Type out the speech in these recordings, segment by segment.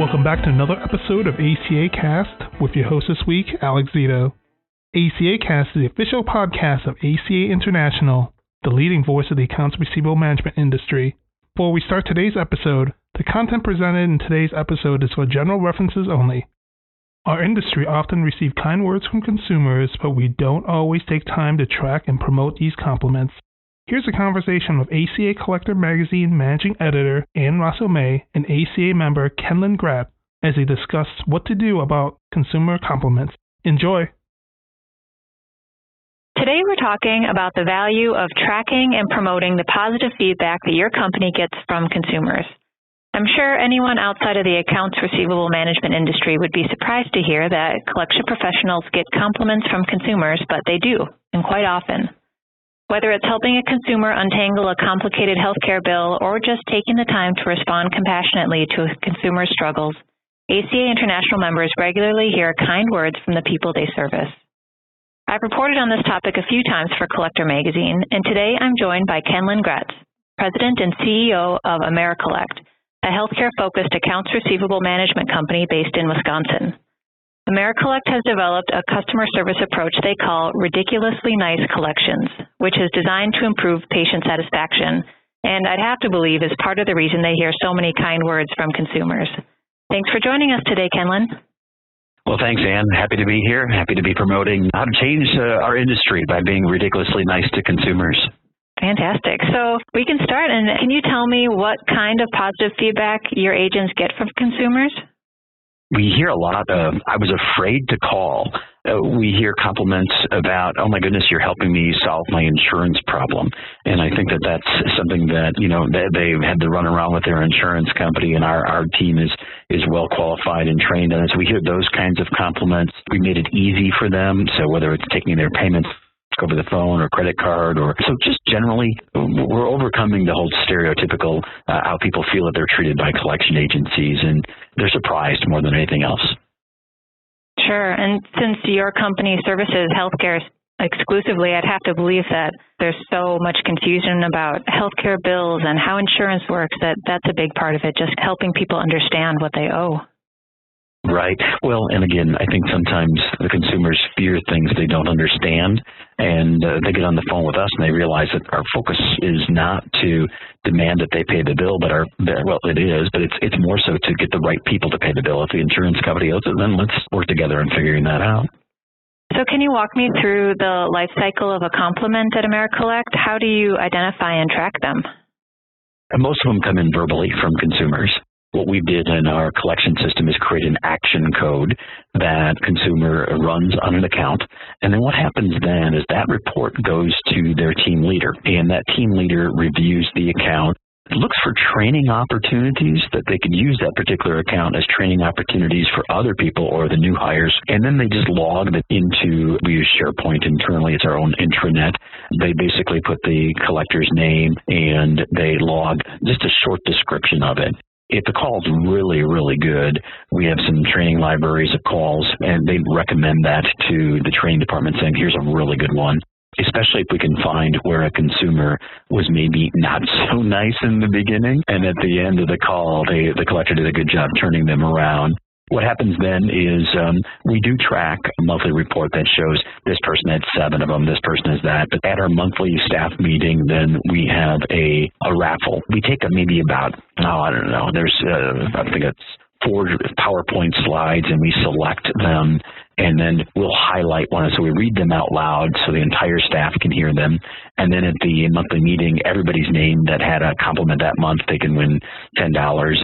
Welcome back to another episode of ACA Cast with your host this week, Alex Zito. ACA Cast is the official podcast of ACA International, the leading voice of the accounts receivable management industry. Before we start today's episode, the content presented in today's episode is for general references only. Our industry often receives kind words from consumers, but we don't always take time to track and promote these compliments. Here's a conversation with ACA Collector Magazine Managing Editor Ann Rosso May and ACA member Kenlyn Gretz as they discuss what to do about consumer compliments. Enjoy! Today we're talking about the value of tracking and promoting the positive feedback that your company gets from consumers. I'm sure anyone outside of the accounts receivable management industry would be surprised to hear that collection professionals get compliments from consumers, but they do, and quite often. Whether it's helping a consumer untangle a complicated healthcare bill or just taking the time to respond compassionately to a consumer's struggles, ACA International members regularly hear kind words from the people they service. I've reported on this topic a few times for Collector Magazine, and today I'm joined by Kenlyn Gretz, President and CEO of AmeriCollect, a healthcare-focused accounts receivable management company based in Wisconsin. AmeriCollect has developed a customer service approach they call ridiculously nice collections, which is designed to improve patient satisfaction, and I'd have to believe is part of the reason they hear so many kind words from consumers. Thanks for joining us today, Kenlyn. Well, thanks, Ann. Happy to be here. Happy to be promoting how to change our industry by being ridiculously nice to consumers. Fantastic. So we can start, and can you tell me what kind of positive feedback your agents get from consumers? We hear a lot of, I was afraid to call. We hear compliments about, oh my goodness, you're helping me solve my insurance problem. And I think that that's something that, they've had to run around with their insurance company, and our team is well qualified and trained. And as we hear those kinds of compliments, we made it easy for them. So whether it's taking their payments over the phone or credit card, or so just generally, we're overcoming the whole stereotypical how people feel that they're treated by collection agencies, and they're surprised more than anything else. Sure, and since your company services healthcare exclusively, I'd have to believe that there's so much confusion about healthcare bills and how insurance works that's a big part of it, just helping people understand what they owe. Right. Well, and again, I think sometimes the consumers fear things they don't understand, and they get on the phone with us and they realize that our focus is not to demand that they pay the bill, but it is, but it's more so to get the right people to pay the bill. If the insurance company owes it, then let's work together on figuring that out. So can you walk me through the life cycle of a compliment at AmeriCollect? How do you identify and track them? Most of them come in verbally from consumers. What we did in our collection system is create an action code that consumer runs on an account. And then what happens then is that report goes to their team leader, and that team leader reviews the account, looks for training opportunities that they can use that particular account as training opportunities for other people or the new hires. And then they just log it into, we use SharePoint internally, it's our own intranet. They basically put the collector's name and they log just a short description of it. If the call is really, really good, we have some training libraries of calls, and they recommend that to the training department, saying, here's a really good one, especially if we can find where a consumer was maybe not so nice in the beginning, and at the end of the call, the collector did a good job turning them around. What happens then is we do track a monthly report that shows this person had 7 of them, this person has that. But at our monthly staff meeting, then we have a raffle. We take maybe about, there's, I think it's 4 PowerPoint slides, and we select them, and then we'll highlight one. So we read them out loud so the entire staff can hear them. And then at the monthly meeting, everybody's name that had a compliment that month, they can win $10.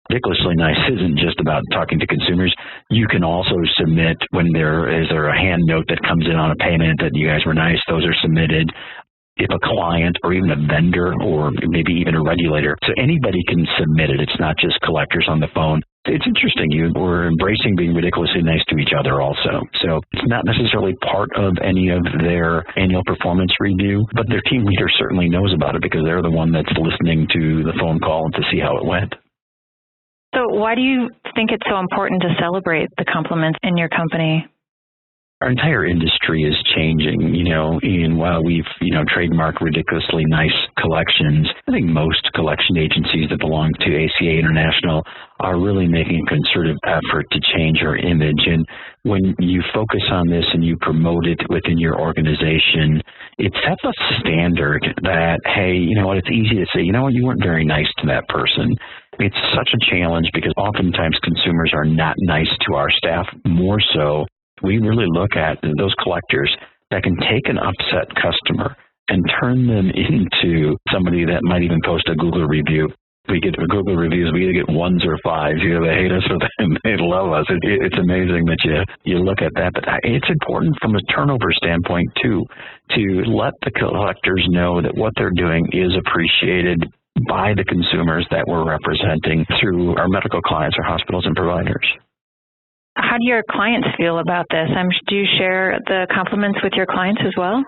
Ridiculously nice isn't just about talking to consumers. You can also submit when there is a hand note that comes in on a payment that you guys were nice, those are submitted. If a client or even a vendor or maybe even a regulator, so anybody can submit it. It's not just collectors on the phone. It's interesting. We're embracing being ridiculously nice to each other also. So it's not necessarily part of any of their annual performance review, but their team leader certainly knows about it because they're the one that's listening to the phone call to see how it went. So why do you think it's so important to celebrate the compliments in your company? Our entire industry is changing, and while we've, trademarked ridiculously nice collections, I think most collection agencies that belong to ACA International are really making a concerted effort to change our image. And when you focus on this and you promote it within your organization, it sets a standard that, hey, it's easy to say, you weren't very nice to that person. It's such a challenge because oftentimes consumers are not nice to our staff. More so, we really look at those collectors that can take an upset customer and turn them into somebody that might even post a Google review. We get Google reviews, we either get 1s or 5s. They hate us or they love us. It's amazing that you look at that. But it's important from a turnover standpoint, too, to let the collectors know that what they're doing is appreciated by the consumers that we're representing through our medical clients, our hospitals and providers. How do your clients feel about this? Do you share the compliments with your clients as well?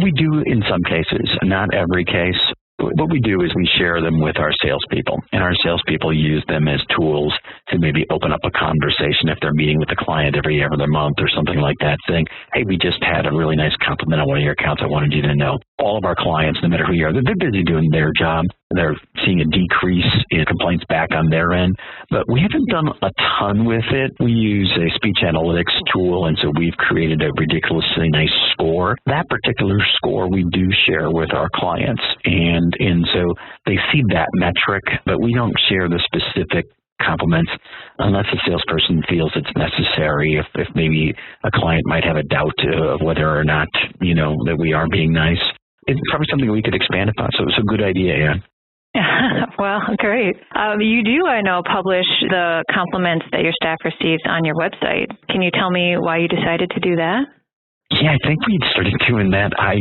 We do in some cases, not every case. What we do is we share them with our salespeople, and our salespeople use them as tools to maybe open up a conversation if they're meeting with a client every other month or something like that, saying, hey, we just had a really nice compliment on one of your accounts. I wanted you to know. All of our clients, no matter who you are, they're busy doing their job. They're seeing a decrease in complaints back on their end, but we haven't done a ton with it. We use a speech analytics tool, and so we've created a ridiculously nice score. That particular score we do share with our clients, and so they see that metric, but we don't share the specific compliments unless the salesperson feels it's necessary. If maybe a client might have a doubt of whether or not, that we are being nice. It's probably something we could expand upon. So it's a good idea, Ann. Well, great. You do, I know, publish the compliments that your staff receives on your website. Can you tell me why you decided to do that? Yeah, I think we started doing that, I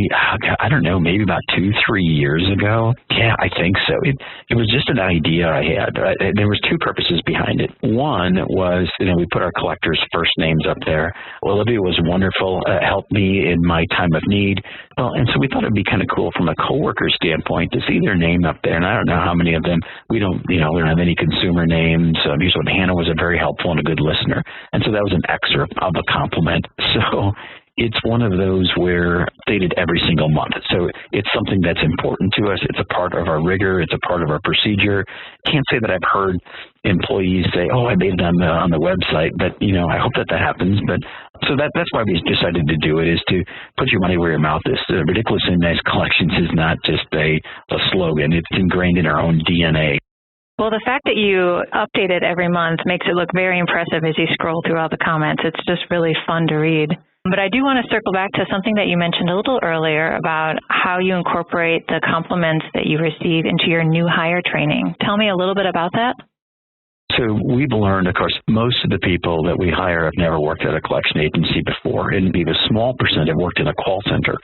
don't know, maybe about 2-3 years ago. Yeah, I think so. It was just an idea I had. There was two purposes behind it. One was, we put our collectors' first names up there. Olivia was wonderful, helped me in my time of need. Well, and so we thought it'd be kind of cool from a coworker standpoint to see their name up there. And I don't know how many of them, we don't have any consumer names. Usually Hannah was a very helpful and a good listener. And so that was an excerpt of a compliment. So it's one of those where stated every single month. So it's something that's important to us. It's a part of our rigor. It's a part of our procedure. Can't say that I've heard employees say, oh, I made it on the website, but, I hope that happens. But so that's why we decided to do it, is to put your money where your mouth is. Ridiculously Nice Collections is not just a slogan. It's ingrained in our own DNA. Well, the fact that you update it every month makes it look very impressive as you scroll through all the comments. It's just really fun to read. But I do want to circle back to something that you mentioned a little earlier about how you incorporate the compliments that you receive into your new hire training. Tell me a little bit about that. So we've learned, of course, most of the people that we hire have never worked at a collection agency before, and maybe a small percent have worked in a call center.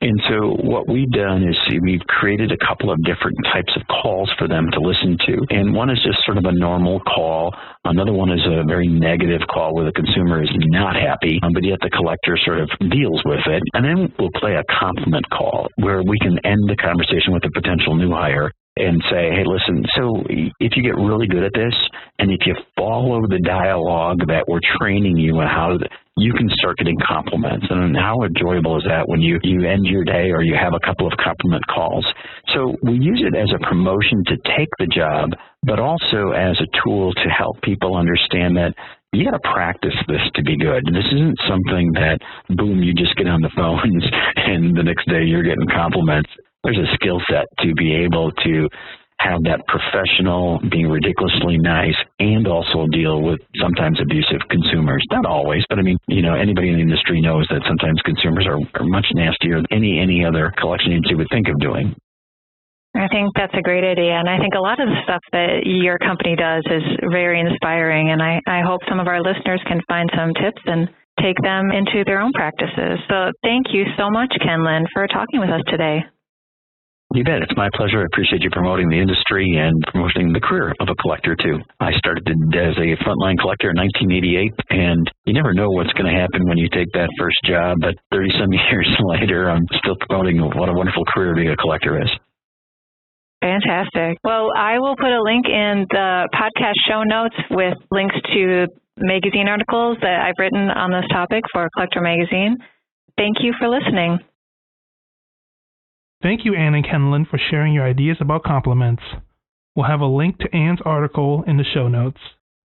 And so what we've done is we've created a couple of different types of calls for them to listen to. And one is just sort of a normal call. Another one is a very negative call where the consumer is not happy, but yet the collector sort of deals with it. And then we'll play a compliment call where we can end the conversation with a potential new hire and say, hey, listen, so if you get really good at this, and if you follow the dialogue that we're training you on how you can start getting compliments. And how enjoyable is that when you end your day or you have a couple of compliment calls? So we use it as a promotion to take the job, but also as a tool to help people understand that you got to practice this to be good. This isn't something that, boom, you just get on the phones and the next day you're getting compliments. There's a skill set to be able to have that professional, being ridiculously nice, and also deal with sometimes abusive consumers. Not always, but I mean, anybody in the industry knows that sometimes consumers are much nastier than any other collection agency would think of doing. I think that's a great idea, and I think a lot of the stuff that your company does is very inspiring, and I hope some of our listeners can find some tips and take them into their own practices. So thank you so much, Kenlyn, for talking with us today. You bet. It's my pleasure. I appreciate you promoting the industry and promoting the career of a collector, too. I started as a frontline collector in 1988, and you never know what's going to happen when you take that first job, but 30-some years later, I'm still promoting what a wonderful career being a collector is. Fantastic. Well, I will put a link in the podcast show notes with links to magazine articles that I've written on this topic for Collector Magazine. Thank you for listening. Thank you, Anne and Kenlyn, for sharing your ideas about compliments. We'll have a link to Anne's article in the show notes.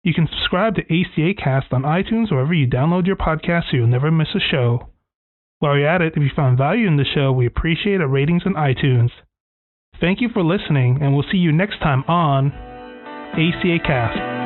You can subscribe to ACA Cast on iTunes or wherever you download your podcast so you'll never miss a show. While you're at it, if you found value in the show, we appreciate a ratings on iTunes. Thank you for listening, and we'll see you next time on ACA Cast.